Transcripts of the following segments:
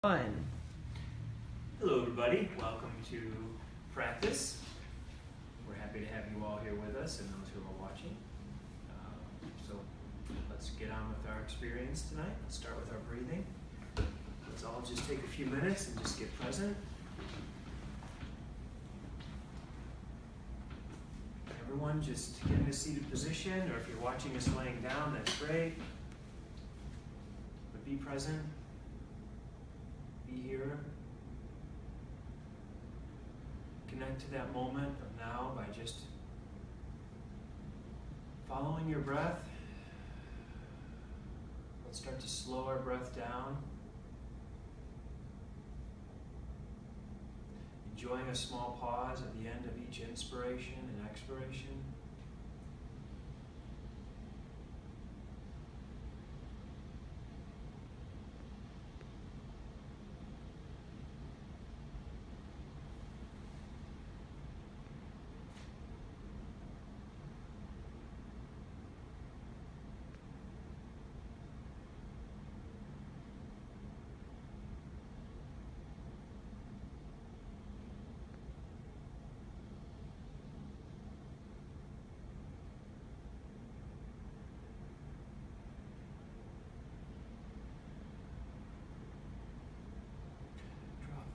Fun. Hello everybody, welcome to practice. We're happy to have you all here with us and those who are watching. So let's get on with our experience tonight. Let's start with our breathing. Let's all just take a few minutes and just get present. Everyone just get in a seated position, or if you're watching us laying down, that's great. But be present. Be here. Connect to that moment of now by just following your breath. Let's start to slow our breath down. Enjoying a small pause at the end of each inspiration and expiration.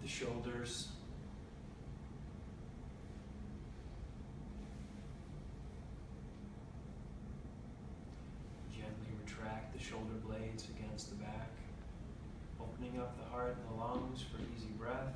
The shoulders. Gently retract the shoulder blades against the back, opening up the heart and the lungs for easy breath.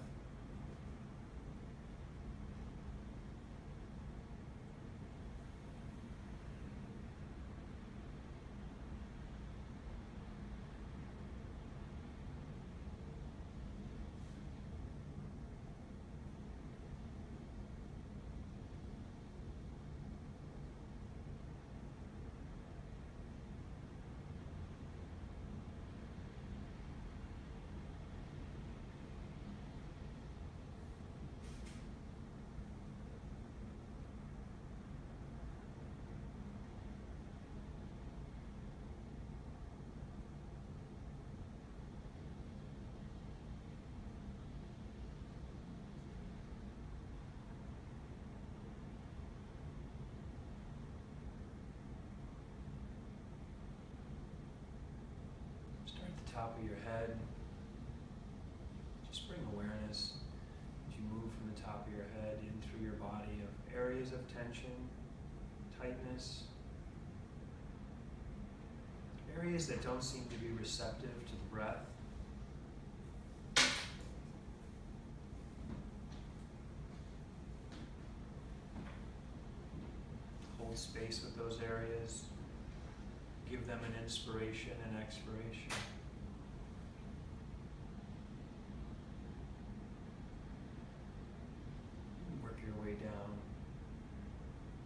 Top of your head. Just bring awareness as you move from the top of your head in through your body of areas of tension, tightness, areas that don't seem to be receptive to the breath. Hold space with those areas. Give them an inspiration and expiration. Your way down,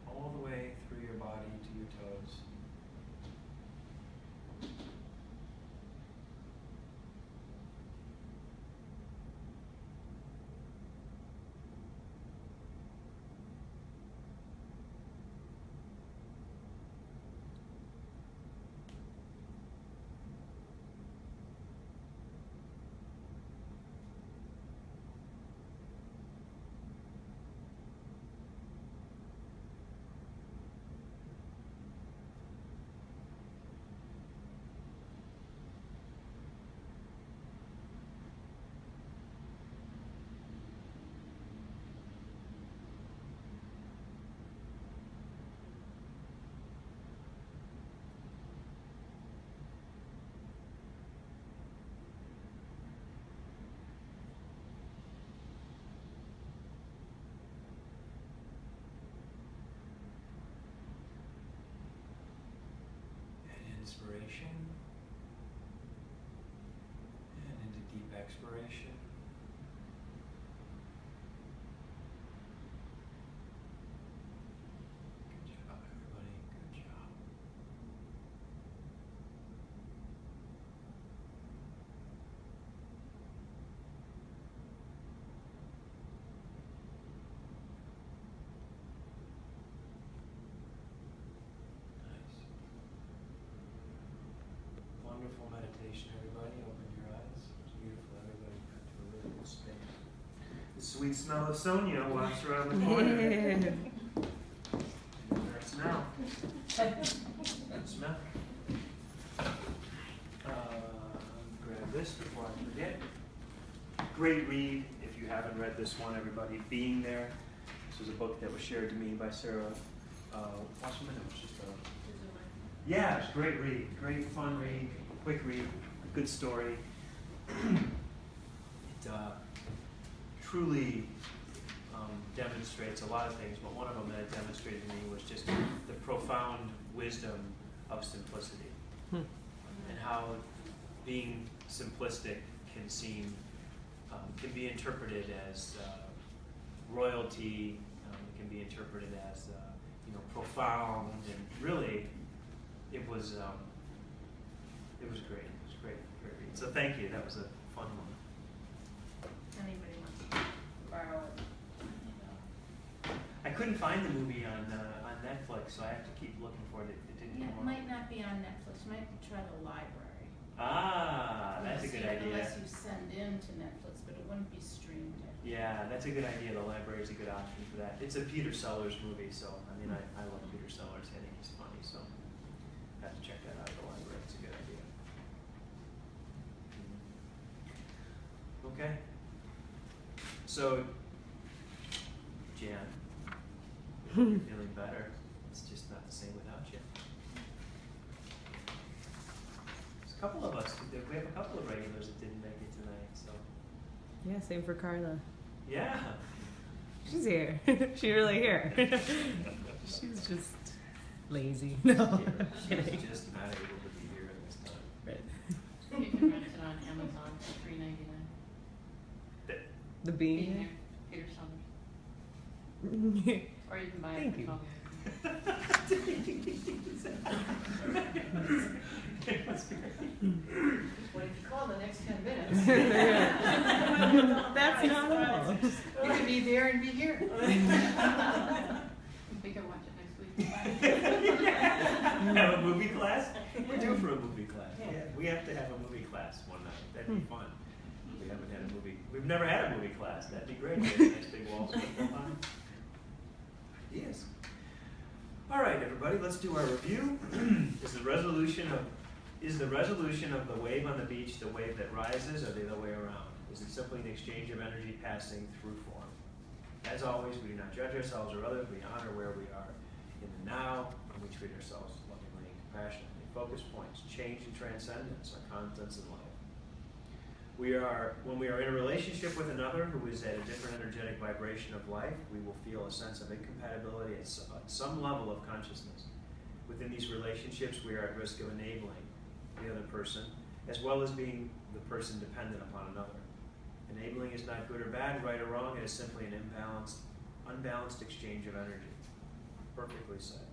all the way through your body to your toes. Inspiration and into deep expiration. Good job, everybody. Good job. Nice. sweet smell of Sonia walks around the corner. That smell. That smell. Grab this before I forget. Great read, if you haven't read this one, everybody. Being There. This was a book that was shared to me by Sarah Wasserman. It was just yeah, it's a great read. Great, fun read, quick read, good story. It truly demonstrates a lot of things, but one of them that it demonstrated to me was just the profound wisdom of simplicity. And how being simplistic can seem, can be interpreted as royalty, it can be interpreted as profound, and really it was great. It was great, great read. So thank you. That was a fun one. Anybody wants to borrow it? I couldn't find the movie on Netflix, so I have to keep looking for it. It didn't Yeah, come it up. might not be on Netflix. You might try the library. Ah, that's a good idea. Unless you send in to Netflix, but it wouldn't be streamed. Yeah, that's a good idea. The library is a good option for that. It's a Peter Sellers movie, so I mean, I love Peter Sellers. I think he's funny, so I have to check that out at the library. It's a good idea. Okay. So, Jan, you're feeling better. It's just not the same without you. There's a couple of us. We have a couple of regulars that didn't make it tonight, so. Yeah, same for Carla. Yeah. She's here. She's really here. She's just lazy. No. She's just not able to be here at this time. Right. You can rent it on Amazon for $3.99. The Being being. There, Peter Sellers. Or you can buy Thank it you. for What if you call the next 10 minutes? That's not all. You can be there and be here. We can watch it next week. Have a movie class? We're due for a movie class. Yeah, we have to have a movie class one night. That'd be fun. We haven't had a movie. We've never had a movie class. That'd be great. We have a nice big wall space on. Yes. All right, everybody. Let's do our review. Is the resolution of the wave on the beach the wave that rises, or the other way around? Is it simply an exchange of energy passing through form? As always, we do not judge ourselves or others. We honor where we are in the now, and we treat ourselves lovingly and compassionately. Focus points, change and transcendence are constants in life. When we are in a relationship with another who is at a different energetic vibration of life, we will feel a sense of incompatibility at some level of consciousness. Within these relationships, we are at risk of enabling the other person, as well as being the person dependent upon another. Enabling is not good or bad, right or wrong. It is simply an unbalanced exchange of energy. Perfectly said.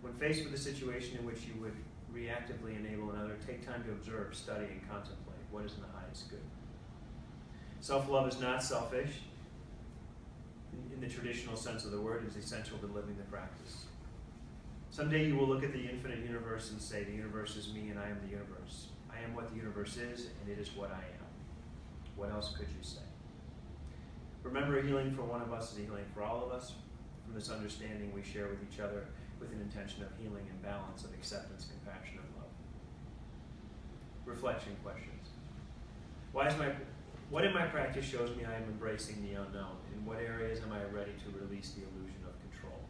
When faced with a situation in which you would reactively enable another, take time to observe, study, and contemplate what is in the highest good. Self-love is not selfish. In the traditional sense of the word, it is essential to living the practice. Someday you will look at the infinite universe and say, the universe is me and I am the universe. I am what the universe is, and it is what I am. What else could you say? Remember, a healing for one of us is a healing for all of us. From this understanding we share with each other with an intention of healing and balance, of acceptance, compassion, and love. Reflection questions. What in my practice shows me I am embracing the unknown? In what areas am I ready to release the illusion of control?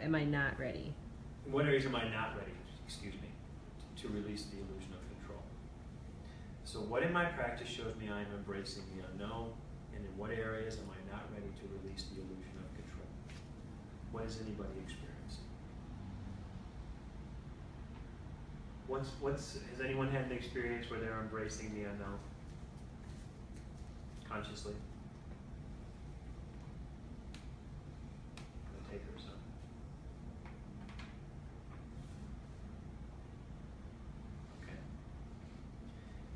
Am I not ready? In what areas am I not ready, to release the illusion of control? So what in my practice shows me I am embracing the unknown, and in what areas am I not ready to release the illusion of control? What is anybody experiencing? Has anyone had an experience where they're embracing the unknown? Consciously? The takers, huh? Okay.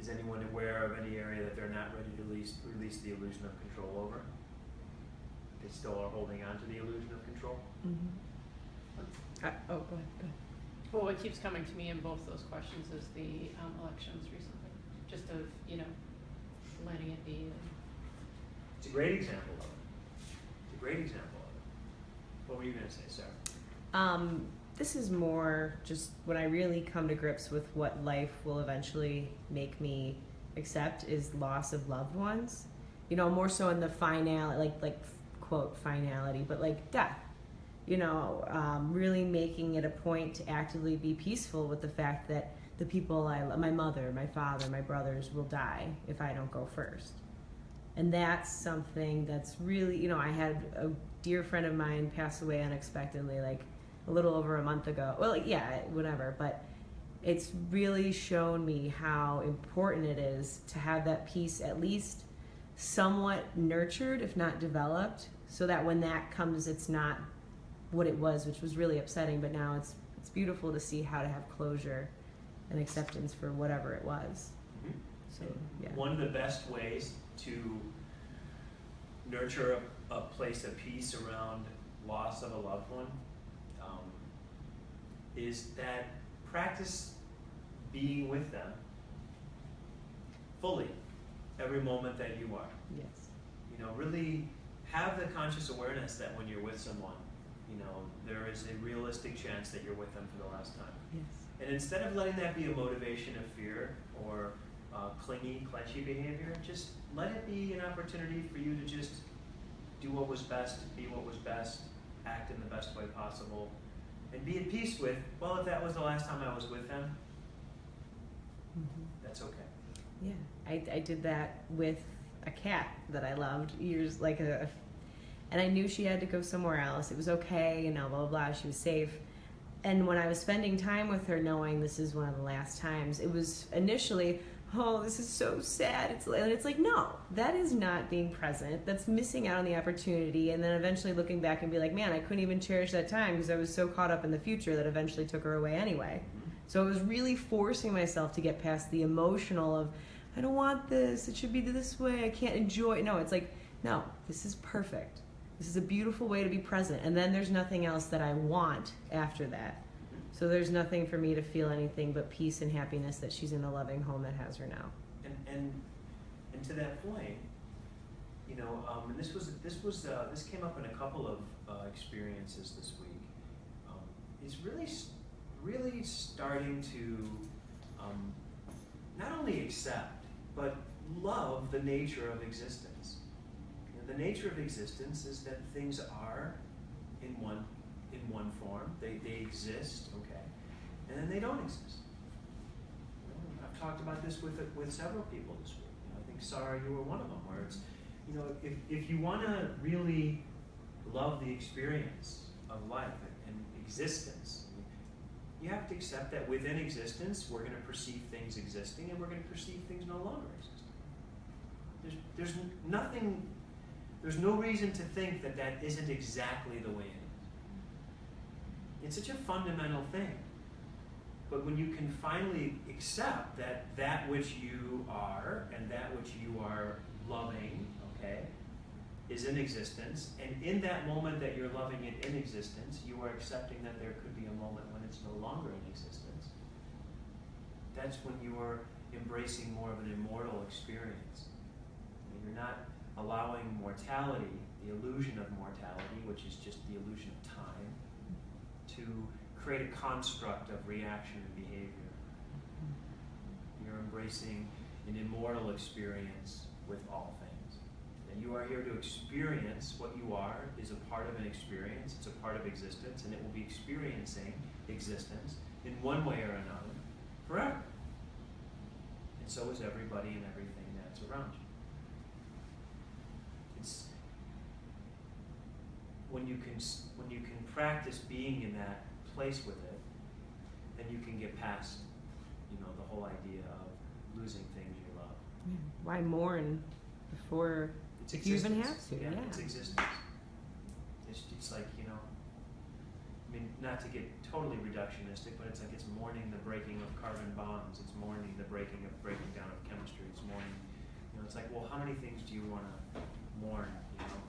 Is anyone aware of any area that they're not ready to release the illusion of control over? They still are holding on to the illusion of control? Mm-hmm. Go ahead. Well, what keeps coming to me in both those questions is the elections recently, just of, letting it be. It's a great example of it. It's a great example of it. What were you going to say, Sarah? This is more just when I really come to grips with what life will eventually make me accept is loss of loved ones. You know, more so in the like quote finality, but like death. You know, really making it a point to actively be peaceful with the fact that the people I love, my mother, my father, my brothers will die if I don't go first. And that's something that's really, you know, I had a dear friend of mine pass away unexpectedly, like a little over a month ago. Well, like, yeah, whatever. But it's really shown me how important it is to have that peace at least somewhat nurtured, if not developed, so that when that comes, it's not what it was, which was really upsetting. But now it's beautiful to see how to have closure and acceptance for whatever it was. Mm-hmm. So, yeah. One of the best ways to nurture a place of peace around loss of a loved one is that practice being with them fully every moment that you are. Yes. You know, really have the conscious awareness that when you're with someone, you know, there is a realistic chance that you're with them for the last time. Yes. And instead of letting that be a motivation of fear or clingy, clenchy behavior, just let it be an opportunity for you to just do what was best, be what was best, act in the best way possible, and be at peace with, well, if that was the last time I was with them, that's okay. Yeah, I did that with a cat that I loved years, and I knew she had to go somewhere else. It was okay, you know, blah, blah, blah, she was safe. And when I was spending time with her, knowing this is one of the last times, it was initially, oh, this is so sad. It's like, no, that is not being present. That's missing out on the opportunity. And then eventually looking back and be like, man, I couldn't even cherish that time because I was so caught up in the future that eventually took her away anyway. So it was really forcing myself to get past the emotional of, I don't want this, it should be this way, I can't enjoy it. No, it's like, no, this is perfect. This is a beautiful way to be present. And then there's nothing else that I want after that. So there's nothing for me to feel anything but peace and happiness that she's in a loving home that has her now. And to that point, you know, and this came up in a couple of experiences this week. It's really starting to not only accept but love the nature of existence. You know, the nature of existence is that things are in one form. They exist, okay, and then they don't exist. You know, I've talked about this with several people this week. You know, I think Sarah, you were one of them. Where it's, you know, if you want to really love the experience of life and existence, you have to accept that within existence, we're going to perceive things existing, and we're going to perceive things no longer existing. There's no reason to think that isn't exactly the way it is. It's such a fundamental thing. But when you can finally accept that which you are and that which you are loving, okay, is in existence, and in that moment that you're loving it in existence, you are accepting that there could be a moment when it's no longer in existence. That's when you are embracing more of an immortal experience. And you're not allowing mortality, the illusion of mortality, which is just the illusion of time, to create a construct of reaction and behavior. You're embracing an immortal experience with all things. And you are here to experience what you are is a part of an experience, it's a part of existence, and it will be experiencing existence in one way or another forever. And so is everybody and everything that's around you. It's when you can practice being in that place with it, then you can get past, you know, the whole idea of losing things you love. Yeah. Why mourn before you even have to? Yeah, it's existence. It's like, you know, I mean, not to get totally reductionistic, but it's like it's mourning the breaking of carbon bonds. It's mourning the breaking down of chemistry. It's mourning, you know, it's like, well, how many things do you want to mourn, you know?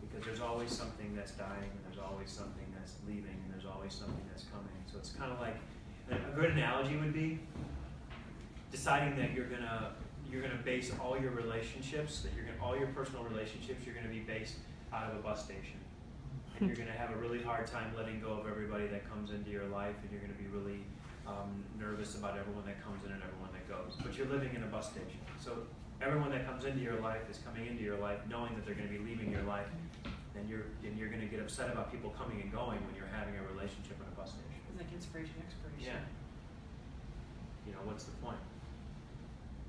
Because there's always something that's dying, and there's always something that's leaving, and there's always something that's coming. So it's kind of like, a good analogy would be deciding that you're gonna you're going to base all your relationships, all your personal relationships, you're going to be based out of a bus station. And you're going to have a really hard time letting go of everybody that comes into your life, and you're going to be really nervous about everyone that comes in and everyone that goes. But you're living in a bus station. So everyone that comes into your life is coming into your life knowing that they're going to be leaving your life, and you're going to get upset about people coming and going when you're having a relationship in a bus station. It's like inspiration, expiration. Yeah. You know, what's the point?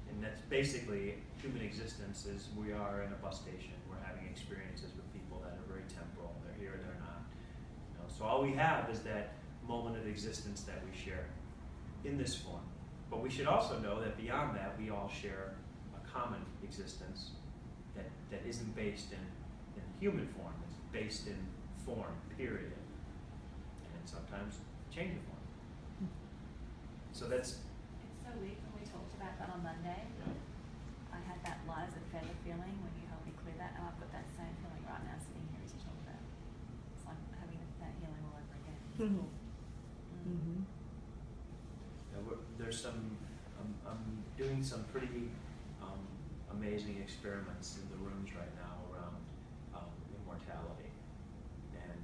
And that's basically human existence is we are in a bus station. We're having experiences with people that are very temporal. They're here, they're not. You know, so all we have is that moment of existence that we share in this form. But we should also know that beyond that, we all share a common existence that isn't based in human form. It's based in form, period. And sometimes change of form. So that's... It's so weird when we talked about that on Monday. I had that light as a feather feeling when you helped me clear that, and I've got that same feeling right now sitting here as you talk about it. It's like having that healing all over again. It's cool. There's some, I'm doing some pretty amazing experiments in the rooms right now around immortality, and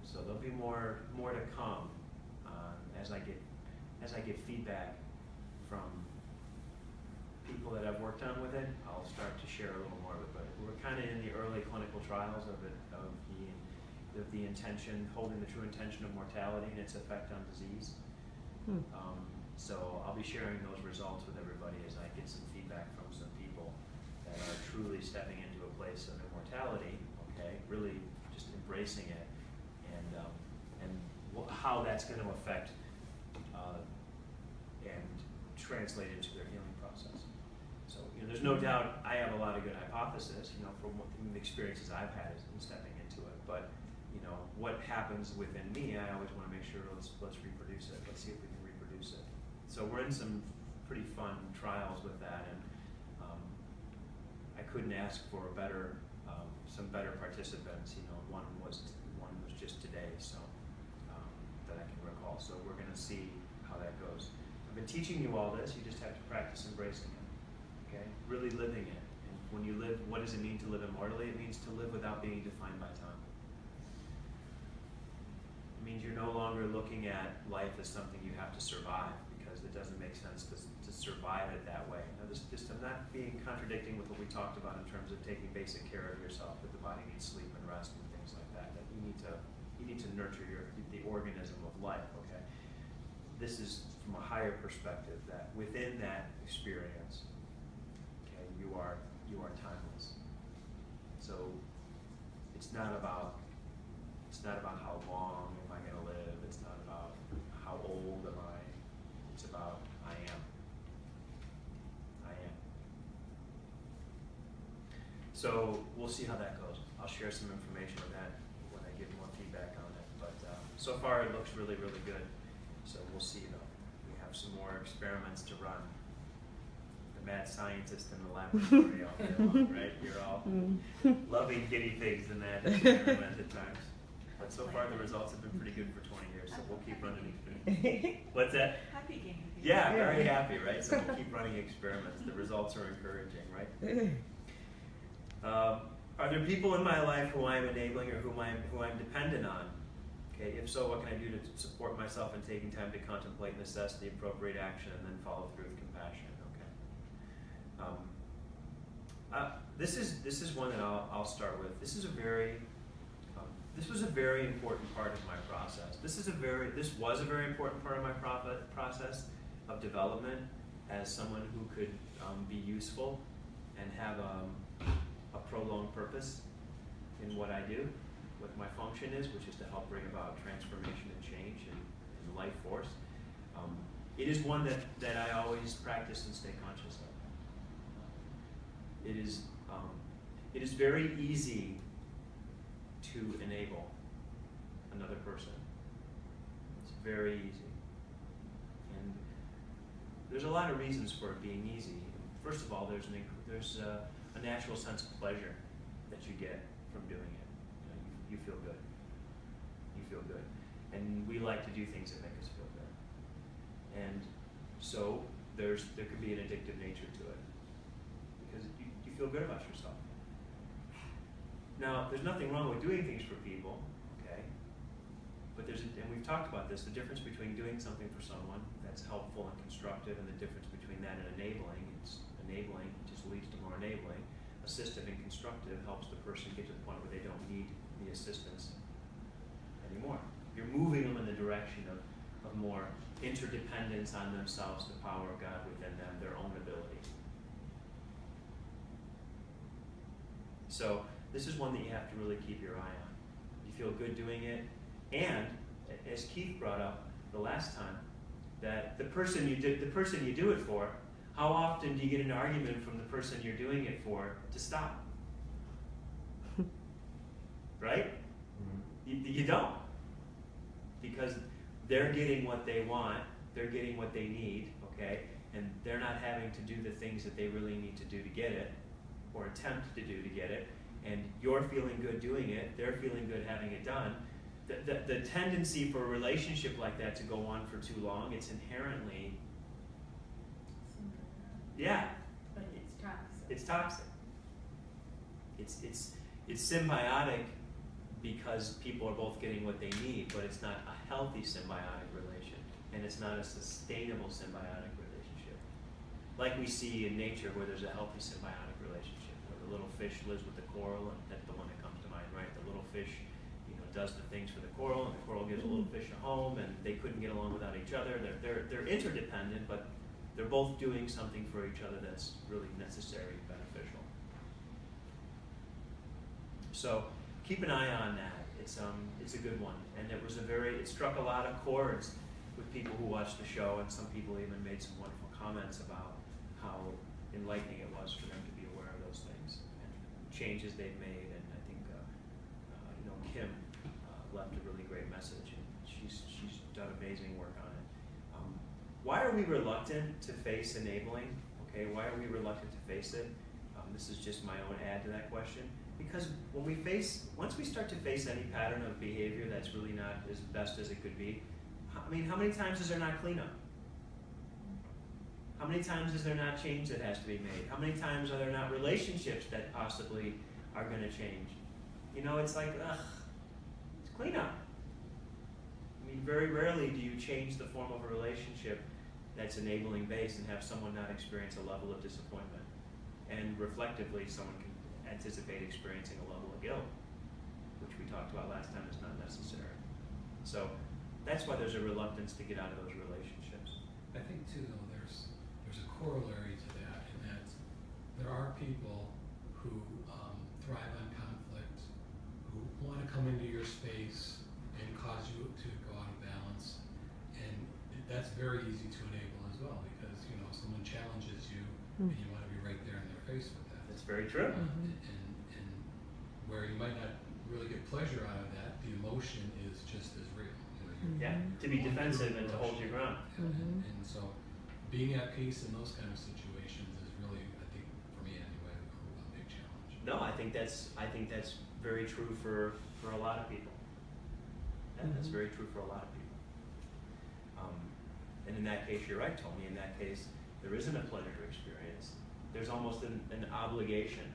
so there'll be more to come as I get feedback from people that I've worked on with it. I'll start to share a little more of it, but we're kind of in the early clinical trials of it, of the intention, holding the true intention of mortality and its effect on disease. So I'll be sharing those results with everybody as I get some feedback from some people that are truly stepping into a place of immortality, okay, really just embracing it, and how that's going to affect and translate into their healing process. So, you know, there's no doubt I have a lot of good hypothesis, you know, from the experiences I've had in stepping into it, but you know, what happens within me, I always want to make sure let's reproduce it. Let's see if we can reproduce it. So we're in some pretty fun trials with that, and I couldn't ask for some better participants. You know, one was just today, so that I can recall. So we're going to see how that goes. I've been teaching you all this. You just have to practice embracing it. Okay, really living it. And when you live, what does it mean to live immortally? It means to live without being defined by time. It means you're no longer looking at life as something you have to survive, because it doesn't make sense to survive it that way. Now, I'm not being contradicting with what we talked about in terms of taking basic care of yourself, that the body needs sleep and rest and things like that. That you need to nurture the organism of life. Okay, this is from a higher perspective, that within that experience, okay, you are timeless. So it's not about how long am I going to live. It's not about how old am I. It's about I am. So we'll see how that goes. I'll share some information on that when I get more feedback on it. But so far it looks really, really good. So we'll see though. We have some more experiments to run. The mad scientist in the laboratory all day long, right? You're all loving guinea pigs in that experiment at times. But so far the results have been pretty good for 20 years, so we'll keep running experiments. What's that? Happy guinea pig. Yeah, very happy, right? So we'll keep running experiments. The results are encouraging, right? Are there people in my life who I'm enabling or who I'm dependent on? Okay, if so, what can I do to support myself in taking time to contemplate and assess the appropriate action and then follow through with compassion? Okay. This is one that I'll start with. This was a very important part of my process. This was a very important part of my process of development as someone who could be useful and have a prolonged purpose in what I do, what my function is, which is to help bring about transformation and change in life force. It is one that I always practice and stay conscious of. It is very easy to enable another person. It's very easy. And there's a lot of reasons for it being easy. First of all, there's a natural sense of pleasure that you get from doing it. You feel good. You feel good. And we like to do things that make us feel good. And so there could be an addictive nature to it. feel good about yourself. Now, there's nothing wrong with doing things for people, okay? But and we've talked about this, the difference between doing something for someone that's helpful and constructive, and the difference between that and enabling. It's enabling just leads to more enabling. Assistive and constructive helps the person get to the point where they don't need the assistance anymore. You're moving them in the direction of more interdependence on themselves, the power of God within them, their own ability. So this is one that you have to really keep your eye on. You feel good doing it, and as Keith brought up the last time, that the person you do it for, how often do you get an argument from the person you're doing it for to stop? Right? You don't. Because they're getting what they want, they're getting what they need, okay? And they're not having to do the things that they really need to do to get it, or attempt to do to get it, and you're feeling good doing it, they're feeling good having it done. The tendency for a relationship like that to go on for too long, it's inherently, yeah. But it's toxic. It's toxic. It's symbiotic because people are both getting what they need, but it's not a healthy symbiotic relation, and it's not a sustainable symbiotic relationship. Like we see in nature where there's a healthy symbiotic relationship, where the little fish lives with the coral, and that's the one that comes to mind, right? The little fish, does the things for the coral, and the coral gives a little fish a home, and they couldn't get along without each other. They're interdependent, but they're both doing something for each other that's really necessary and beneficial. So keep an eye on that. It's a good one, and it struck a lot of chords with people who watched the show, and some people even made some wonderful comments about how enlightening it was for them to be aware of those things and changes they've made. And I think Kim left a really great message, and she's done amazing work on it. Why are we reluctant to face enabling? Okay, why are we reluctant to face it? This is just my own add to that question. Because once we start to face any pattern of behavior that's really not as best as it could be, how many times is there not cleanup? How many times is there not change that has to be made? How many times are there not relationships that possibly are going to change? It's like, it's cleanup. Very rarely do you change the form of a relationship that's enabling based and have someone not experience a level of disappointment. And reflectively, someone can anticipate experiencing a level of guilt, which we talked about last time is not necessary. So that's why there's a reluctance to get out of those relationships. I think too, though, there's a corollary to that, in that there are people who thrive on conflict, who want to come into your space and cause you to go out of balance, and that's very easy to enable as well, because someone challenges you and you want to be right there in their face with that. That's very true. And where you might not really get pleasure out of that, the emotion is just as real. Yeah, to be defensive and to hold your ground. And so being at peace in those kind of situations is really, I think, for me anyway, a big challenge. No, I think that's very true for a lot of people. And that's very true for a lot of people. And in that case, you're right, Tony. In that case, there isn't a pleasure experience. There's almost an obligation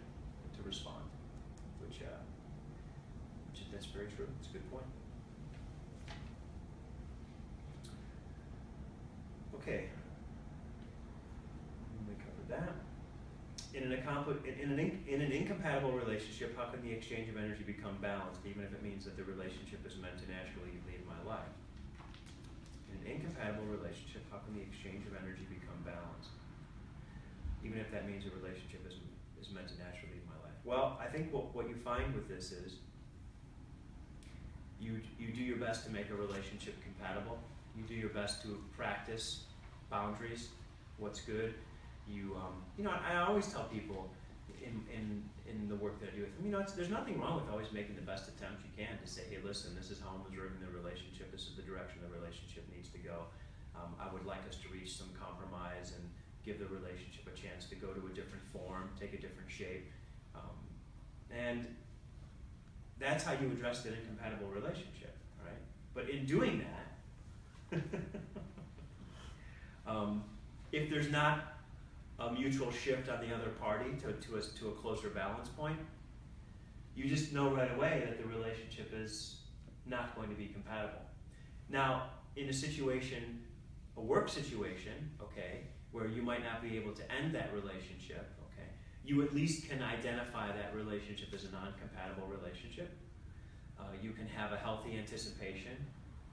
to respond, which that's very true. It's a good point. Okay, we covered that. In an incompatible relationship, how can the exchange of energy become balanced, even if it means that the relationship is meant to naturally leave my life? In an incompatible relationship, how can the exchange of energy become balanced, even if that means a relationship is meant to naturally leave my life? Well, I think what you find with this is you do your best to make a relationship compatible. You do your best to practice boundaries, what's good. I always tell people in the work that I do with them, there's nothing wrong with always making the best attempt you can to say, hey, listen, this is how I'm observing the relationship. This is the direction the relationship needs to go. I would like us to reach some compromise and give the relationship a chance to go to a different form, take a different shape. And that's how you address an incompatible relationship, right? But in doing that, if there's not a mutual shift on the other party to a closer balance point, you just know right away that the relationship is not going to be compatible. Now, in a work situation, okay, where you might not be able to end that relationship, okay, you at least can identify that relationship as a non-compatible relationship. You can have a healthy anticipation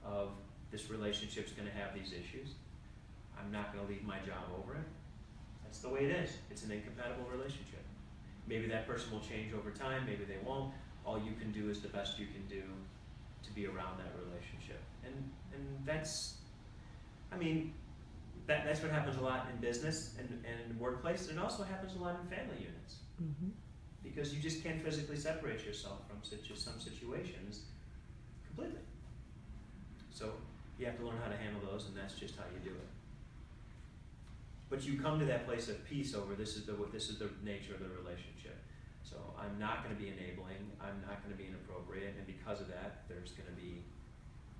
of this relationship's going to have these issues. I'm not going to leave my job over it. That's the way it is. It's an incompatible relationship. Maybe that person will change over time, maybe they won't. All you can do is the best you can do to be around that relationship. And that's, I mean, that's what happens a lot in business and in workplace, and it also happens a lot in family units. Mm-hmm. Because you just can't physically separate yourself from some situations completely. So you have to learn how to handle those, and that's just how you do it. But you come to that place of peace over this is the nature of the relationship. So I'm not going to be enabling, I'm not going to be inappropriate, and because of that, there's going to be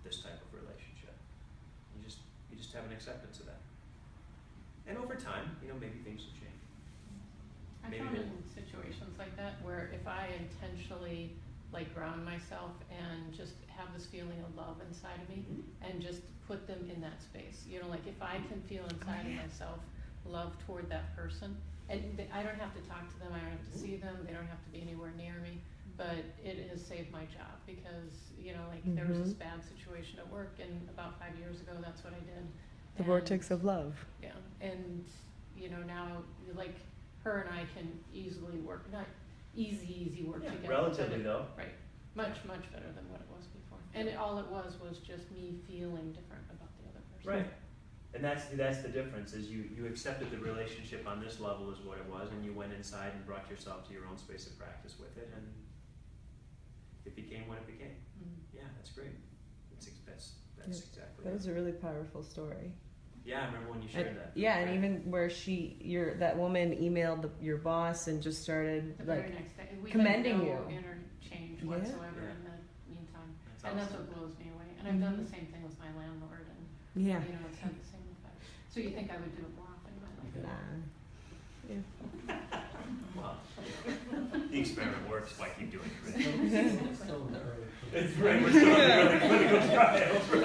this type of relationship. You just have an acceptance of that. And over time, maybe things will change. I found in situations like that where if I intentionally ground myself and just have this feeling of love inside of me and just put them in that space, if I can feel inside of myself love toward that person, and I don't have to talk to them, I don't have to see them, they don't have to be anywhere near me, but it has saved my job because, there was this bad situation at work, and about 5 years ago, that's what I did. The vortex of love. Yeah, and, now, her and I can easily work, not easy work together. Relatively though. Right, much better than what it was before. And all it was just me feeling different about the other person. Right. And that's the difference, is you accepted the relationship on this level is what it was, and you went inside and brought yourself to your own space of practice with it, and it became what it became. Yeah, that's great. That's exactly That it. was a really powerful story. Yeah, I remember when you shared that. Yeah, and even where that woman emailed your boss and just started The very next day, we commending had no you. interchange Yeah. whatsoever Yeah. in the meantime. That's And that's awesome. what blows me away. And I've done the same thing with my landlord, and Yeah. it's had the same effect. So you think I would do it more often, but Nah. Yeah. Well, the experiment works. Why keep doing it? Right? Still in the early It's right. We're still in the early clinical trials, right?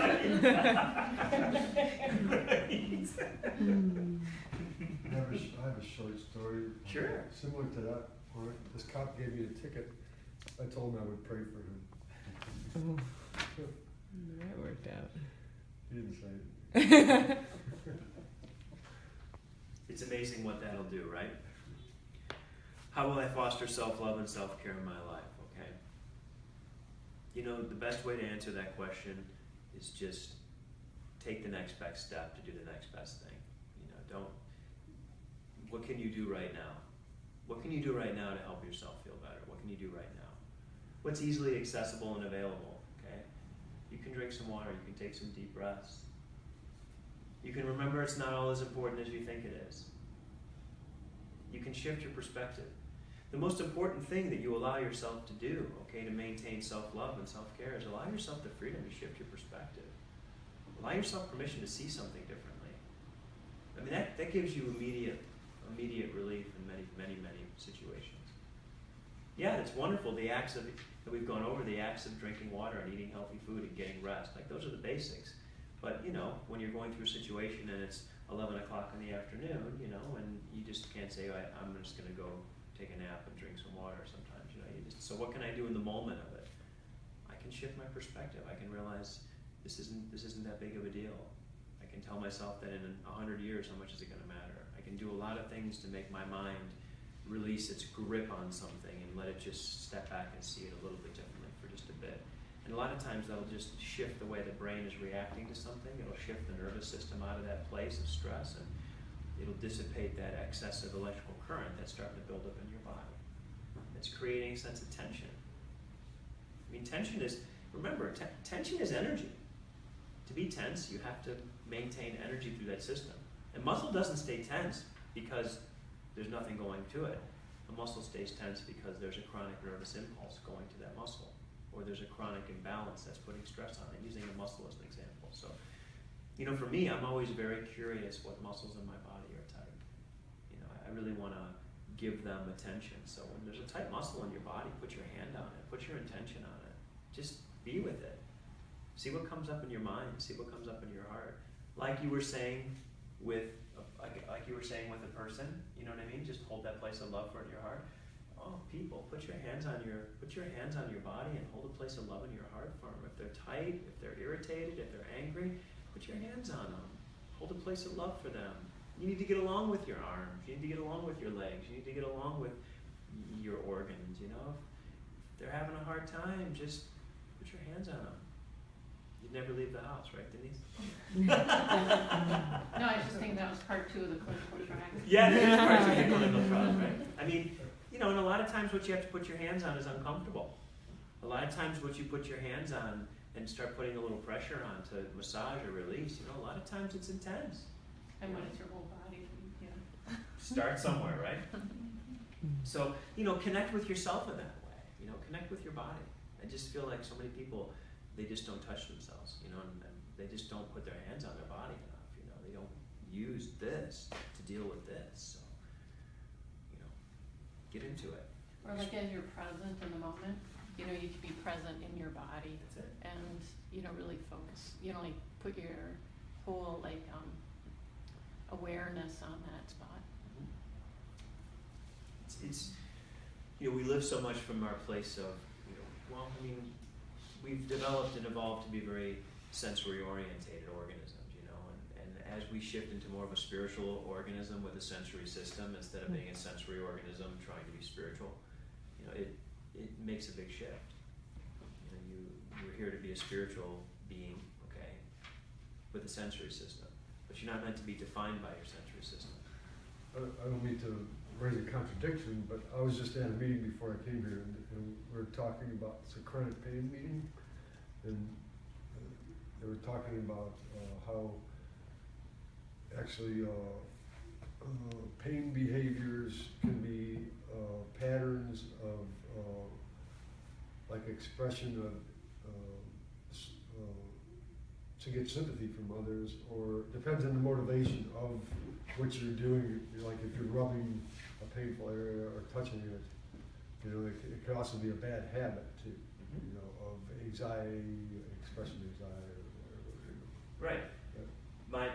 I have a short story. Sure. Similar to that. Where this cop gave me a ticket. I told him I would pray for him. Oh. That worked out. He didn't say it. It's amazing what that'll do, right? How will I foster self-love and self-care in my life? Okay. The best way to answer that question is just take the next best step to do the next best thing. What can you do right now? What can you do right now to help yourself feel better? What can you do right now? What's easily accessible and available, okay? You can drink some water, you can take some deep breaths. You can remember it's not all as important as you think it is. You can shift your perspective. The most important thing that you allow yourself to do, okay, to maintain self-love and self-care is allow yourself the freedom to shift your perspective. Allow yourself permission to see something differently. I mean, that gives you immediate relief in many situations. Yeah, it's wonderful, the acts that we've gone over, the acts of drinking water and eating healthy food and getting rest, those are the basics. But, when you're going through a situation and it's 11 o'clock in the afternoon, and you just can't say, I'm just going to go take a nap and drink some water sometimes, so what can I do in the moment of it? I can shift my perspective. I can realize this isn't that big of a deal. I can tell myself that in 100 years, how much is it going to matter? I can do a lot of things to make my mind release its grip on something and let it just step back and see it a little bit differently for just a bit. And a lot of times that'll just shift the way the brain is reacting to something. It'll shift the nervous system out of that place of stress, and it'll dissipate that excessive electrical current that's starting to build up in your body. It's creating a sense of tension. I mean, tension is energy. To be tense, you have to maintain energy through that system. And muscle doesn't stay tense because there's nothing going to it. A muscle stays tense because there's a chronic nervous impulse going to that muscle, or there's a chronic imbalance that's putting stress on it, using a muscle as an example. So, for me, I'm always very curious what muscles in my body are tight. really want to give them attention. So when there's a tight muscle in your body, put your hand on it, put your intention on it. Just be with it. See what comes up in your mind, see what comes up in your heart. Like you were saying with a person, you know what I mean? Just hold that place of love for in your heart. Oh, people, put your hands on your body and hold a place of love in your heart for them. If they're tight, if they're irritated, if they're angry, put your hands on them. Hold a place of love for them. You need to get along with your arms. You need to get along with your legs. You need to get along with your organs, you know? If they're having a hard time, just put your hands on them. You'd never leave the house, right, Denise? No, I was just thinking that was part 2 of the clinical trial. Yeah, it is part 2 of the clinical trial, right? I mean, you know, and a lot of times what you have to put your hands on is uncomfortable. A lot of times what you put your hands on and start putting a little pressure on to massage or release, you know, a lot of times it's intense. And when it's your whole body, yeah. Start somewhere, right? So, you know, connect with yourself in that way. You know, connect with your body. I just feel like so many people, they just don't touch themselves, you know, and they just don't put their hands on their body enough, you know. They don't use this to deal with this. So, you know, get into it. Or like as you're present in the moment, you know, you can be present in your body. That's it. And, you know, really focus, you know, like put your whole like awareness on that spot. It's you know, we live so much from our place of, you know, well, I mean, we've developed and evolved to be very sensory orientated organisms, you know, and as we shift into more of a spiritual organism with a sensory system instead of being a sensory organism trying to be spiritual, you know, it makes a big shift. You know, you're here to be a spiritual being, okay, with a sensory system, but you're not meant to be defined by your sensory system. I don't mean to raise a contradiction, but I was just at a meeting before I came here, and we were talking about, it's a chronic pain meeting, and they were talking about how actually pain behaviors can be patterns of like expression of to get sympathy from others, or depends on the motivation of what you're doing. Like if you're rubbing a painful area or touching it, you know, it could also be a bad habit too, you know, of anxiety, expression anxiety, or whatever. You know. Right. Yeah.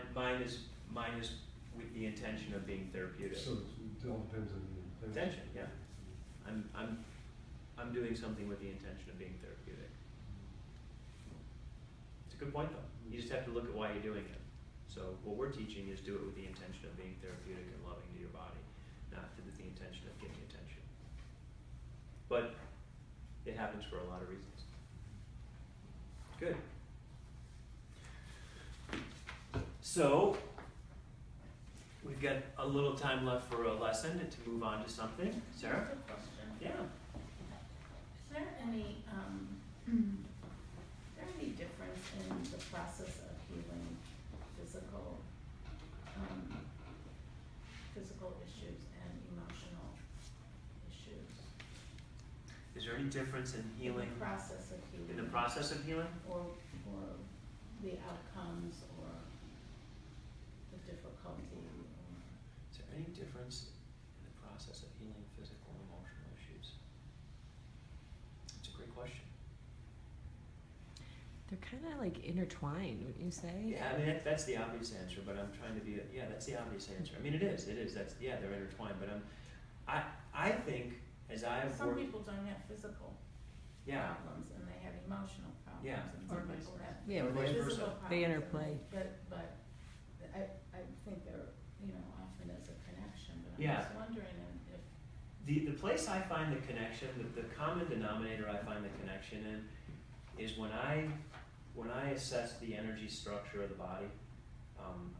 Mine is with the intention of being therapeutic. So it all depends on the Intention, yeah. I'm doing something with the intention of being therapeutic. It's a good point though. You just have to look at why you're doing it. So what we're teaching is do it with the intention of being therapeutic and loving to your body, not with the intention of getting attention. But it happens for a lot of reasons. Good. So we've got a little time left for a lesson and to move on to something. Sarah? Good question. Yeah. Is there any difference in the process of healing physical issues and emotional issues? Is there any difference in healing? In the process of healing. In the process of healing? Or the outcomes or the difficulty or... Is there any difference in the process of healing physical and emotional issues? That's a great question. They're kind of like intertwined, wouldn't you say? Yeah, I mean, that's the obvious answer, but I'm trying to be, that's the obvious answer. I mean, it is, they're intertwined, but I think, as I've Some worked... people don't have physical problems and they have emotional problems. Yeah. And some people have Yeah, Or vice physical versa. problems. they interplay. But I think there, you know, often is a connection, but I'm Yeah. just wondering if... The place I find the connection, the common denominator I find the connection in, is when I assess the energy structure of the body,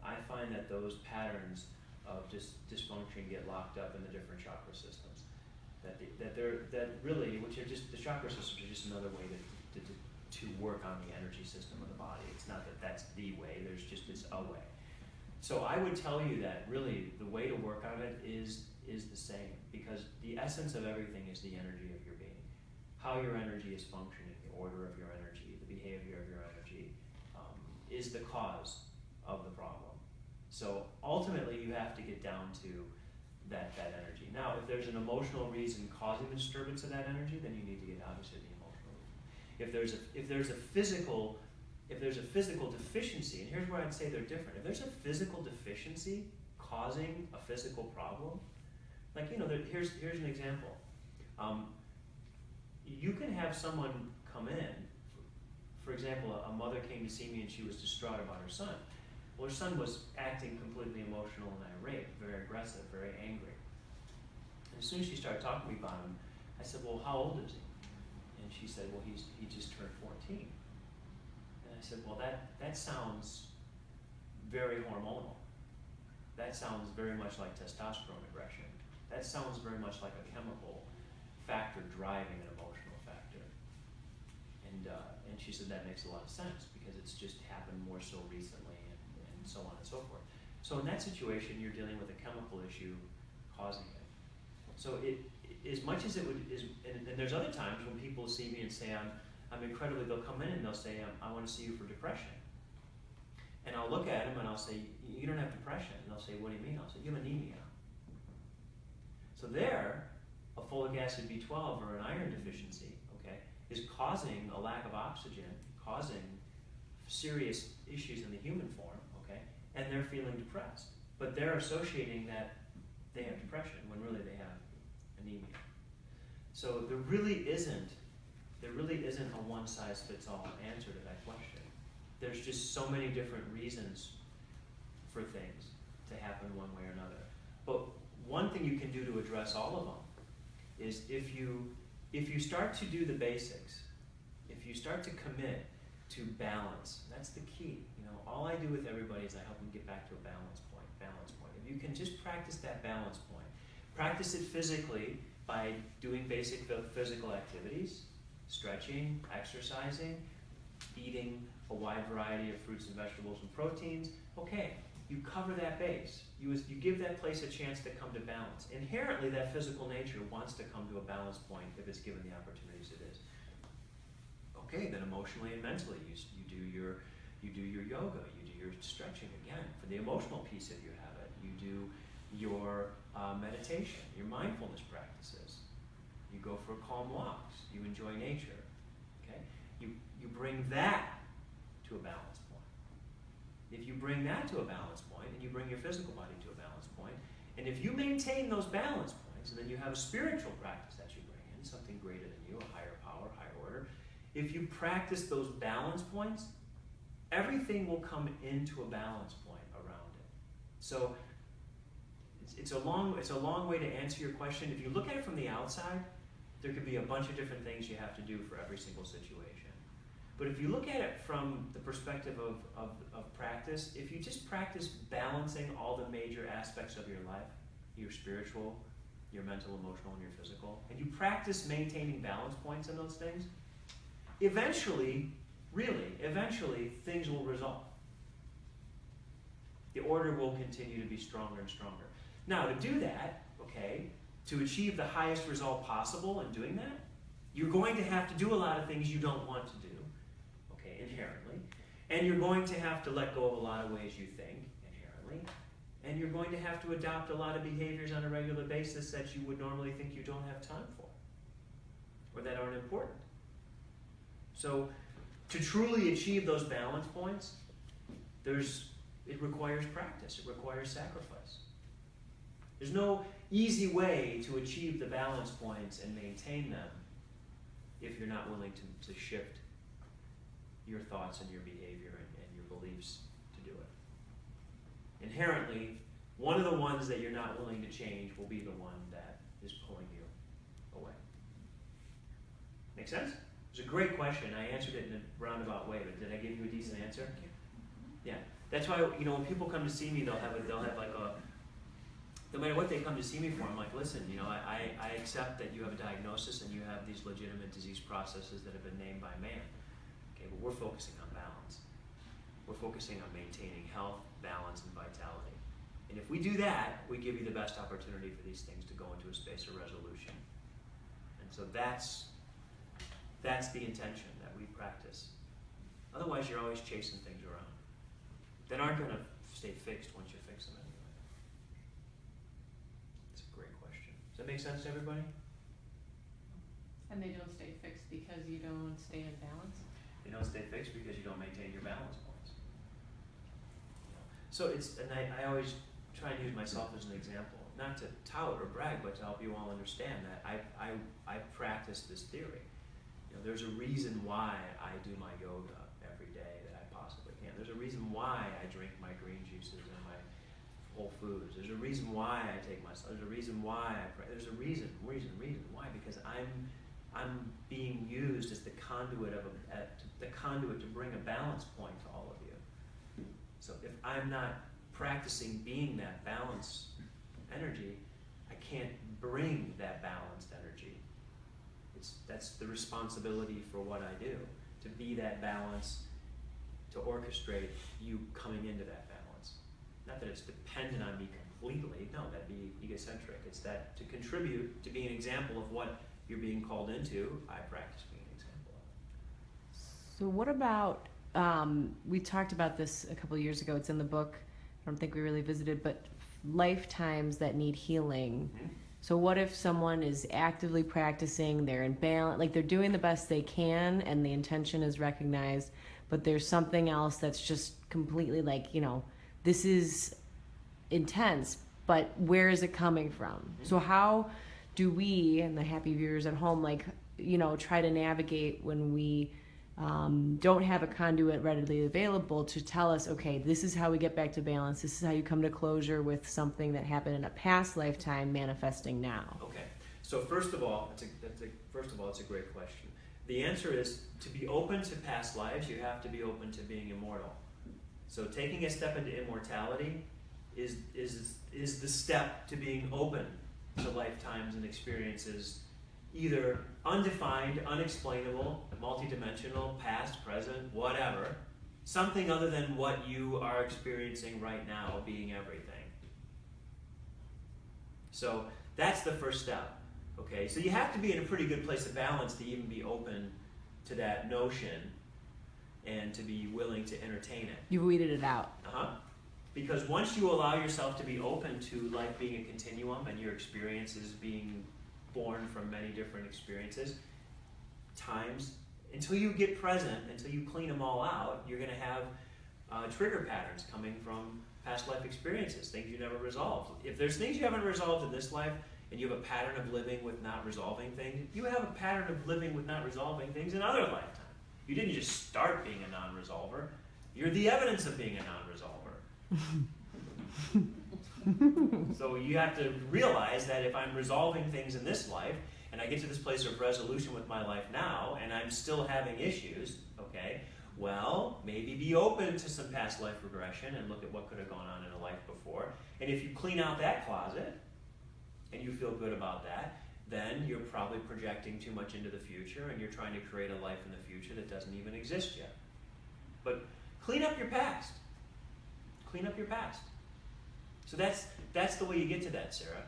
I find that those patterns of dysfunction get locked up in the different chakra systems. That really, which are just, the chakra systems are just another way to work on the energy system of the body. It's not that that's the way, it's a way. So I would tell you that really the way to work on it is the same, because the essence of everything is the energy of your being. How your energy is functioning, the order of your energy, the behavior of your energy, is the cause of the problem. So ultimately you have to get down to that energy. Now, if there's an emotional reason causing the disturbance of that energy, then you need to get obviously the emotional reason. If there's a physical deficiency, and here's where I'd say they're different. If there's a physical deficiency causing a physical problem, like, here's an example. You can have someone come in, for example, a mother came to see me and she was distraught about her son. Well, her son was acting completely emotional and irate, very aggressive, very angry. And as soon as she started talking to me about him, I said, well, how old is he? And she said, well, he just turned 14. And I said, well, that sounds very hormonal. That sounds very much like testosterone aggression. That sounds very much like a chemical factor driving an emotional factor. And she said that makes a lot of sense because it's just happened more so recently and so on and so forth. So in that situation, you're dealing with a chemical issue causing it. So as much as it would, and there's other times when people see me and say I'm incredibly, they'll come in and they'll say, I want to see you for depression. And I'll look at them and I'll say, you don't have depression. And they'll say, what do you mean? I'll say, you have anemia. So there, a folic acid B12 or an iron deficiency, okay, is causing a lack of oxygen, causing serious issues in the human form, okay, and they're feeling depressed. But they're associating that they have depression when really they have anemia. So there really isn't a one-size-fits-all answer to that question. There's just so many different reasons for things to happen one way or another. But one thing you can do to address all of them is if you start to do the basics, if you start to commit to balance, that's the key. All I do with everybody is I help them get back to a balance point. If you can just practice that balance point, practice it physically by doing basic physical activities, stretching, exercising, eating a wide variety of fruits and vegetables and proteins. Okay, you cover that base. You give that place a chance to come to balance. Inherently, that physical nature wants to come to a balance point if it's given the opportunities it is. Okay, then emotionally and mentally, you do your yoga, you do your stretching again for the emotional piece if you have it. You do your meditation, your mindfulness practices. You go for calm walks. You enjoy nature. Okay, you bring that to a balance point. If you bring that to a balance point, and you bring your physical body to a balance point, and if you maintain those balance points, and then you have a spiritual practice that you bring in, something greater than you, a higher power, higher order, if you practice those balance points, everything will come into a balance point around it. So it's a long way to answer your question. If you look at it from the outside, there could be a bunch of different things you have to do for every single situation. But if you look at it from the perspective of practice, if you just practice balancing all the major aspects of your life, your spiritual, your mental, emotional, and your physical, and you practice maintaining balance points in those things, eventually, things will resolve. The order will continue to be stronger and stronger. Now, to do that, okay, to achieve the highest result possible in doing that, you're going to have to do a lot of things you don't want to do, okay, inherently. And you're going to have to let go of a lot of ways you think, inherently. And you're going to have to adopt a lot of behaviors on a regular basis that you would normally think you don't have time for, or that aren't important. So, to truly achieve those balance points, it requires practice, it requires sacrifice. There's no easy way to achieve the balance points and maintain them if you're not willing to shift your thoughts and your behavior and your beliefs to do it. Inherently, one of the ones that you're not willing to change will be the one that is pulling you away. Make sense? It's a great question. I answered it in a roundabout way, but did I give you a decent answer? Yeah. That's why, when people come to see me, they'll have like a, no matter what they come to see me for, I'm like, listen, I accept that you have a diagnosis and you have these legitimate disease processes that have been named by man. Okay, but we're focusing on balance. We're focusing on maintaining health, balance, and vitality. And if we do that, we give you the best opportunity for these things to go into a space of resolution. And so that's the intention that we practice. Otherwise, you're always chasing things around that aren't going to stay fixed once you fix them anyway. So Does that make sense to everybody? And they don't stay fixed because you don't stay in balance? They don't stay fixed because you don't maintain your balance points. So it's, and I always try and use myself as an example, not to tout or brag, but to help you all understand that I practice this theory. There's a reason why I do my yoga every day that I possibly can. There's a reason why I drink my green juices and my whole foods. There's a reason why I take my, there's a reason why I pray. There's a reason why, because I'm being used as the conduit to bring a balance point to all of you. So if I'm not practicing being that balance energy, I can't bring that balanced energy. That's the responsibility for what I do, to be that balance, to orchestrate you coming into that balance. Not that it's dependent on me completely, no, that'd be egocentric. It's that to contribute, to be an example of what you're being called into, I practice being an example of it. So what about, we talked about this a couple of years ago, it's in the book, I don't think we really visited, but lifetimes that need healing. Mm-hmm. So what if someone is actively practicing, they're in balance, like they're doing the best they can and the intention is recognized, but there's something else that's just completely like, this is intense, but where is it coming from? Mm-hmm. So how do we, and the happy viewers at home, try to navigate when we don't have a conduit readily available to tell us, okay, this is how we get back to balance. This is how you come to closure with something that happened in a past lifetime manifesting now. Okay, so first of all, it's a great question. The answer is, to be open to past lives, you have to be open to being immortal. So taking a step into immortality is the step to being open to lifetimes and experiences, either undefined, unexplainable, multidimensional, past, present, whatever, something other than what you are experiencing right now, being everything. So that's the first step, okay? So you have to be in a pretty good place of balance to even be open to that notion and to be willing to entertain it. You've weeded it out. Because once you allow yourself to be open to life being a continuum and your experiences being born from many different experiences, times, until you get present, until you clean them all out, you're going to have trigger patterns coming from past life experiences, things you never resolved. If there's things you haven't resolved in this life, and you have a pattern of living with not resolving things, you have a pattern of living with not resolving things in other lifetimes. You didn't just start being a non-resolver. You're the evidence of being a non-resolver. So you have to realize that if I'm resolving things in this life, and I get to this place of resolution with my life now, and I'm still having issues, okay, well, maybe be open to some past life regression and look at what could have gone on in a life before. And if you clean out that closet, and you feel good about that, then you're probably projecting too much into the future, and you're trying to create a life in the future that doesn't even exist yet. But clean up your past. Clean up your past. So that's the way you get to that, Sarah.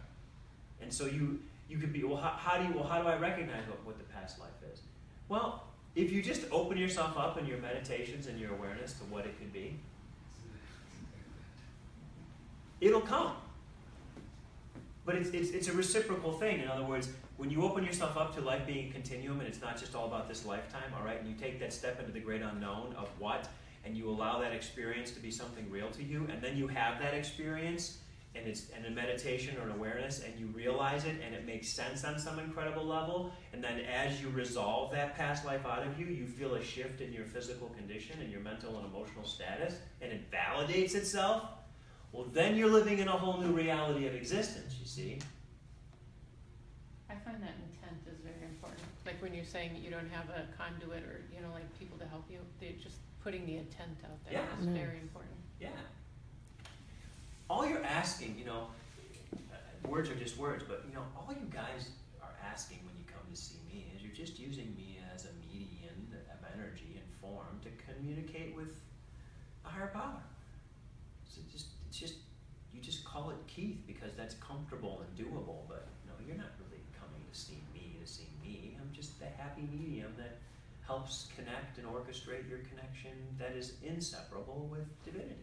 And so you could be, how do I recognize what the past life is? Well, if you just open yourself up in your meditations and your awareness to what it could be, it'll come. But it's a reciprocal thing. In other words, when you open yourself up to life being a continuum, and it's not just all about this lifetime, all right, and you take that step into the great unknown of what, and you allow that experience to be something real to you, and then you have that experience, and it's a meditation or an awareness, and you realize it, and it makes sense on some incredible level, and then as you resolve that past life out of you, you feel a shift in your physical condition and your mental and emotional status, and it validates itself. Well, then you're living in a whole new reality of existence, you see. I find that intent is very important. Like when you're saying that you don't have a conduit or, like people to help you, they're just putting the intent out there is very important. Yeah. All you're asking, words are just words, but, all you guys are asking when you come to see me is you're just using me as a median of energy and form to communicate with a higher power. So you just call it Keith because that's comfortable and doable, but you're not really coming to see me. I'm just the happy medium that helps connect and orchestrate your connection that is inseparable with divinity.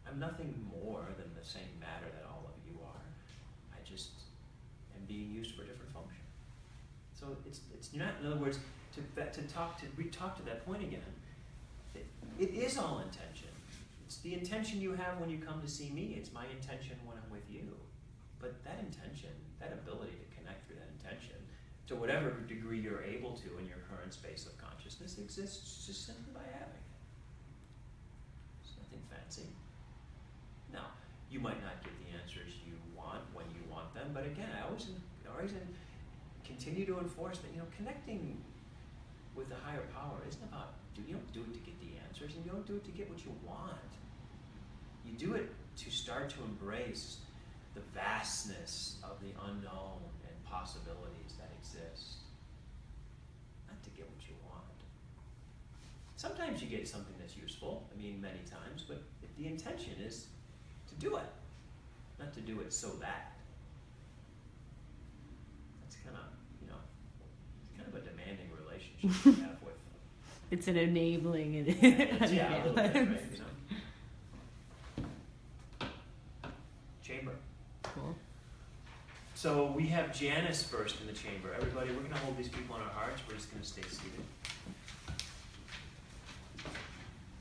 I'm nothing more than the same matter that all of you are. and being used for a different function. So it's not, in other words, to talk to that point again, it is all intention. It's the intention you have when you come to see me. It's my intention when I'm with you. But that intention, that ability to connect through that intention, to whatever degree you're able to in your current space of consciousness, exists just simply by having it. It's nothing fancy. Now, you might not get the answers you want when you want them, but again, I always continue to enforce that, connecting with the higher power isn't about, you don't do it to get the answers, and you don't do it to get what you want. You do it to start to embrace the vastness of the unknown and possibilities that exist, not to get what you want. Sometimes you get something that's useful, many times, but if the intention is to do it, not to do it so that. That's kind of a demanding relationship you have with. It's an enabling and Yeah, a little bit, right? Chamber. Cool. So we have Janice first in the chamber. Everybody, we're going to hold these people in our hearts. We're just going to stay seated.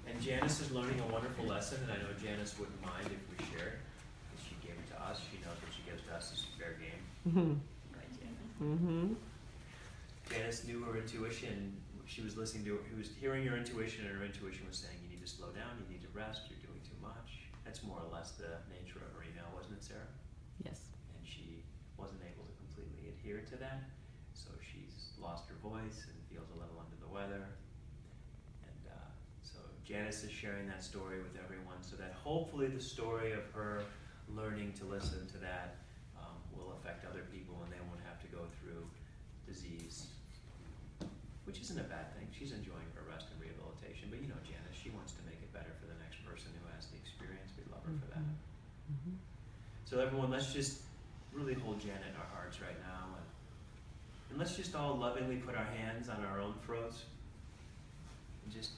And Janice is learning a wonderful lesson, and I know Janice wouldn't mind if we shared, because she gave it to us. She knows what she gives to us is fair game. Mm-hmm. Right, Janice? Mm-hmm. Janice knew her intuition. She was listening to, he was hearing her intuition, and her intuition was saying, you need to slow down, you need to rest, you're doing too much. That's more or less the nature of her email, wasn't it, Sarah? Yes. And she wasn't able to completely adhere to that, so she's lost her voice and feels a little under the weather. And so Janice is sharing that story with everyone, so that hopefully the story of her learning to listen to that will affect other people, and they won't have to go through disease, which isn't a bad thing. She's enjoying her rest and rehabilitation, but Janice, she wants to make it better for the next person who has the experience. We love her for that. Mm-hmm. So everyone, let's just really hold Janet in our hearts right now, and let's just all lovingly put our hands on our own throats and just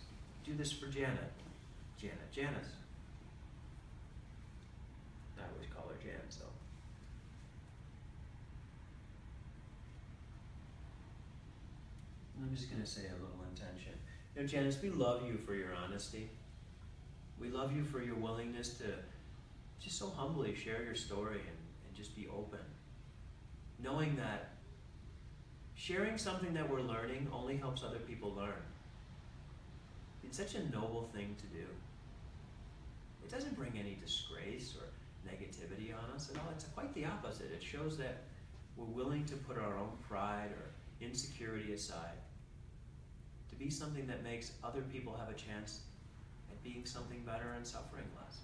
do this for Janet. Janice. I always call her Jan, so. I'm just going to say a little intention. Janice, we love you for your honesty. We love you for your willingness to just so humbly share your story and just be open. Knowing that sharing something that we're learning only helps other people learn. It's such a noble thing to do. It doesn't bring any disgrace or negativity on us at all. It's quite the opposite. It shows that we're willing to put our own pride or insecurity aside to be something that makes other people have a chance at being something better and suffering less.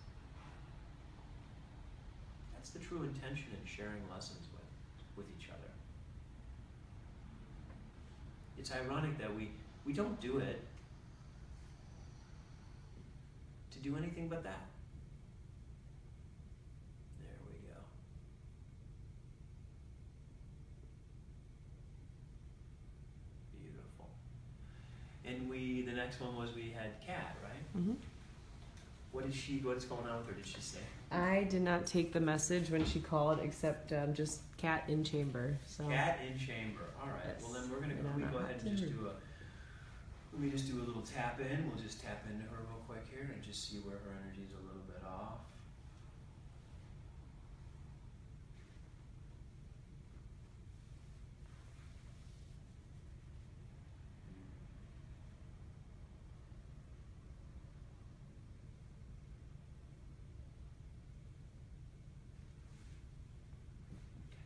That's the true intention in sharing lessons with each other. It's ironic that we don't do it to do anything but that. There we go. Beautiful. And the next one was we had Kat, right? Mm-hmm. What's going on with her? Did she say? I did not take the message when she called, except just cat in chamber. So. Cat in chamber. All right. Yes. Well, then we're gonna go ahead and just do a little tap in. We'll just tap into her real quick here and just see where her energy's a little bit off.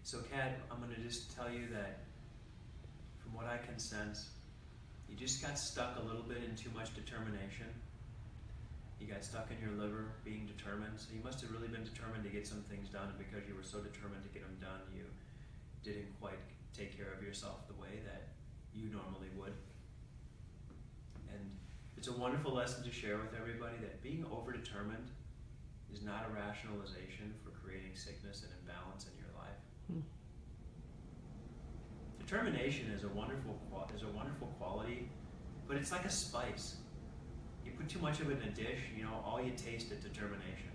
So Kat, I'm going to just tell you that from what I can sense, you just got stuck a little bit in too much determination. You got stuck in your liver being determined. So you must have really been determined to get some things done, and because you were so determined to get them done, you didn't quite take care of yourself the way that you normally would. And it's a wonderful lesson to share with everybody that being over-determined is not a rationalization for creating sickness and imbalance in your life. Determination is a wonderful quality, but it's like a spice. You put too much of it in a dish, all you taste is determination.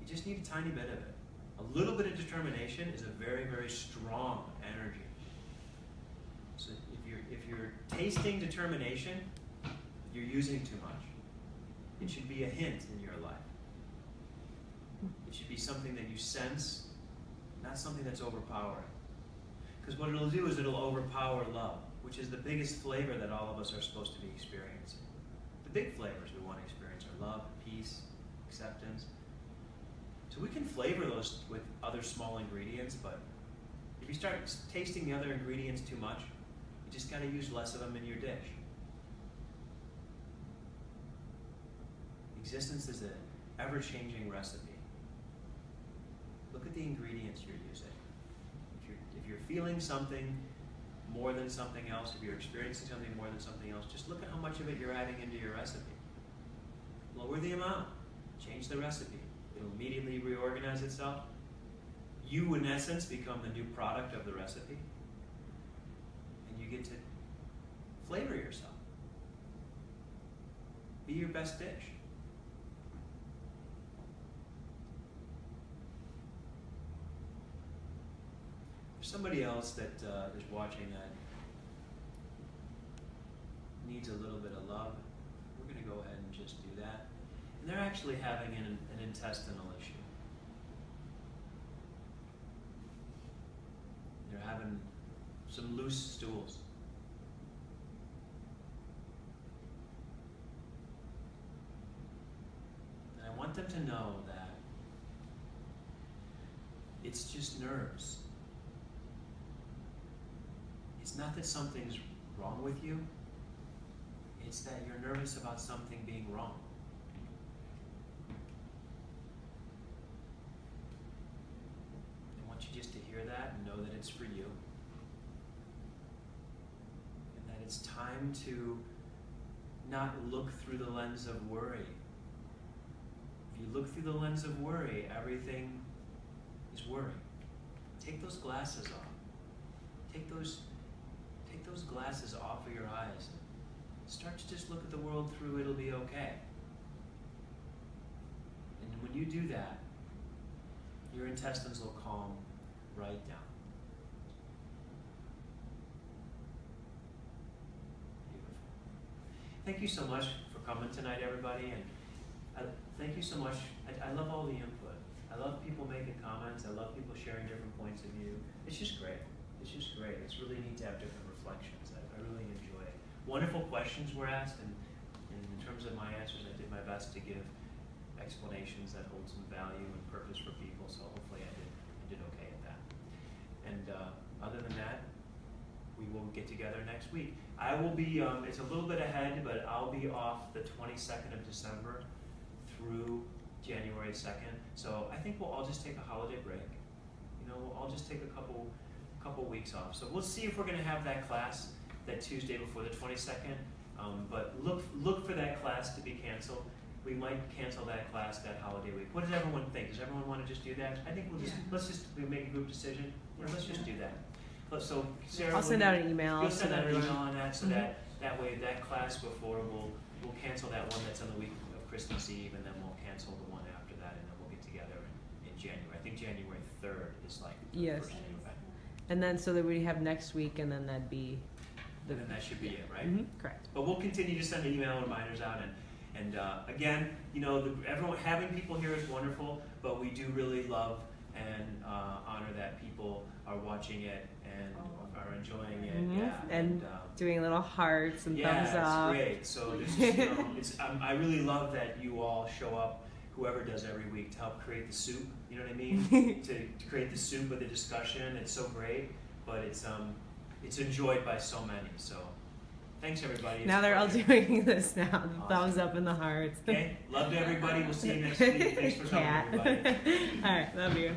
You just need a tiny bit of it, a A little bit of determination is a very, very strong energy. So if you're tasting determination, you're using too much. It should be a hint in your life. It should be something that you sense, not something that's overpowering. Because what it'll do is it'll overpower love, which is the biggest flavor that all of us are supposed to be experiencing. The big flavors we want to experience are love, peace, acceptance. So we can flavor those with other small ingredients, but if you start tasting the other ingredients too much, you just got to use less of them in your dish. Existence is an ever-changing recipe. Look at the ingredients you're using. If you're feeling something more than something else, if you're experiencing something more than something else, just look at how much of it you're adding into your recipe. Lower the amount. Change the recipe. It'll immediately reorganize itself. You, in essence, become the new product of the recipe. And you get to flavor yourself. Be your best dish. There's somebody else that is watching that needs a little bit of love. We're going to go ahead and just do that. And they're actually having an intestinal issue. They're having some loose stools. And I want them to know that it's just nerves. It's not that something's wrong with you. It's that you're nervous about something being wrong. I want you just to hear that and know that it's for you. And that it's time to not look through the lens of worry. If you look through the lens of worry, everything is worry. Take those glasses off. Take those glasses off of your eyes. Start to just look at the world through it'll be okay. And when you do that, your intestines will calm right down. Beautiful. Thank you so much for coming tonight, everybody. And thank you so much. I love all the input. I love people making comments. I love people sharing different points of view. It's just great. It's just great. It's really neat to have different reflections. I really enjoy it. Wonderful questions were asked, and in terms of my answers, I did my best to give explanations that hold some value and purpose for people, so hopefully I did okay at that. And other than that, we will get together next week. I will be, it's a little bit ahead, but I'll be off the 22nd of December through January 2nd. So I think we'll all just take a holiday break. You know, we'll all just take a couple weeks off. So we'll see if we're going to have that class that Tuesday before the 22nd. But look for that class to be canceled. We might cancel that class that holiday week. What does everyone think? Does everyone want to just do that? I think let's just make a group decision. Let's just do that. So Sarah, I'll send out an email. You'll send out an everyone. email on that, so that way that class before we'll cancel that one that's on the week of Christmas Eve, and then we'll cancel the one after that, and then we'll get together in January. I think January 3rd is like the Yes. first new event. And then so that we have next week, and then that'd be And then that should be it, right? correct. But we'll continue to send email reminders out, and again, you know, everyone having people here is wonderful, but we do really love and honor that people are watching it and are enjoying it. Yeah, And doing little hearts and thumbs yeah, up. it's great. So there's just, you know, I really love that you all show up, whoever does every week, to help create the soup. You know what I mean? to create the soup of the discussion. It's so great, but it's enjoyed by so many. So thanks everybody. It's Now they're all pleasure. doing this now. The Awesome. thumbs up and the hearts. Okay, love to everybody. We'll see you next week. Thanks for coming, Cat. everybody. All right, love you.